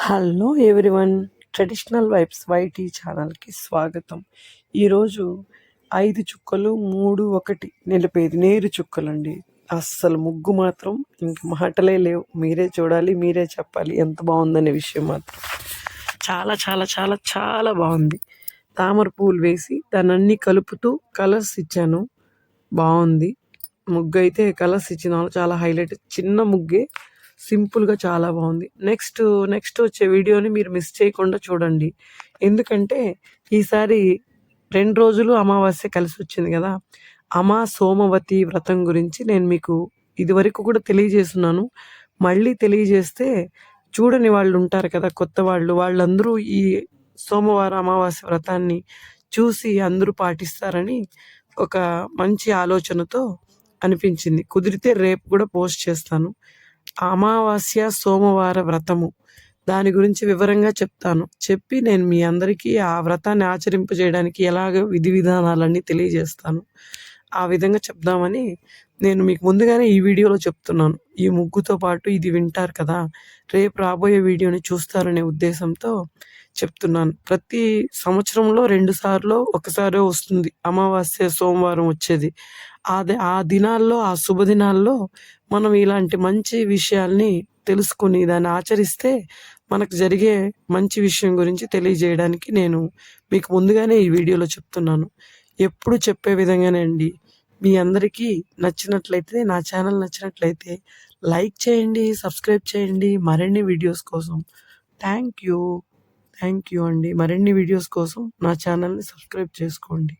Hello everyone, traditional vibes YT ఛానల్కి స్వాగతం. ఈరోజు 5 చుక్కలు 3 1 నిలిపేది నేరు చుక్కలండి. అస్సలు ముగ్గు మాత్రం ఇంక మాటలే లేవు. మీరే చూడాలి, మీరే చెప్పాలి ఎంత బాగుందనే విషయం మాత్రం. చాలా చాలా చాలా చాలా బాగుంది. తామర పూలు వేసి దాన్ని కలుపుతూ కలర్స్ ఇచ్చాను. బాగుంది ముగ్గు అయితే. కలర్స్ ఇచ్చిన చాలా హైలైట్. చిన్న ముగ్గే, సింపుల్గా చాలా బాగుంది. నెక్స్ట్ వచ్చే వీడియోని మీరు మిస్ చేయకుండా చూడండి. ఎందుకంటే ఈసారి 2 రోజులు అమావాస్య కలిసి వచ్చింది కదా. సోమవతి వ్రతం గురించి నేను మీకు ఇదివరకు కూడా తెలియజేస్తున్నాను. మళ్ళీ తెలియజేస్తే చూడని వాళ్ళు ఉంటారు కదా, కొత్త వాళ్ళందరూ ఈ సోమవారం అమావాస్య వ్రతాన్ని చూసి అందరూ పాటిస్తారని ఒక మంచి ఆలోచనతో అనిపించింది. కుదిరితే రేపు కూడా పోస్ట్ చేస్తాను. అమావాస్య సోమవార వ్రతము దాని గురించి వివరంగా చెప్తాను. చెప్పి నేను మీ అందరికీ ఆ వ్రతాన్ని ఆచరింపజేయడానికి ఎలాగ విధి విధానాలన్నీ తెలియజేస్తాను. ఆ విధంగా చెప్దామని నేను మీకు ముందుగానే ఈ వీడియోలో చెప్తున్నాను. ఈ ముగ్గుతో పాటు ఇది వింటారు కదా, రేపు రాబోయే వీడియోని చూస్తారనే ఉద్దేశంతో చెప్తున్నాను. ప్రతి సంవత్సరంలో 2 సార్లు ఒకసారి వస్తుంది అమావాస్య సోమవారం వచ్చేది. ఆ దినాల్లో, ఆ శుభదినాల్లో మనం ఇలాంటి మంచి విషయాల్ని తెలుసుకుని దాన్ని ఆచరిస్తే మనకు జరిగే మంచి విషయం గురించి తెలియజేయడానికి నేను మీకు ముందుగానే ఈ వీడియోలో చెప్తున్నాను. ఎప్పుడు చెప్పే విధంగానే అండి. మీ అందరికీ నచ్చినట్లయితే, నా ఛానల్ నచ్చినట్లయితే లైక్ చేయండి, సబ్స్క్రైబ్ చేయండి. మరిన్ని వీడియోస్ కోసం థ్యాంక్ యూ అండి. మరిన్ని వీడియోస్ కోసం నా ఛానల్ని సబ్స్క్రైబ్ చేసుకోండి.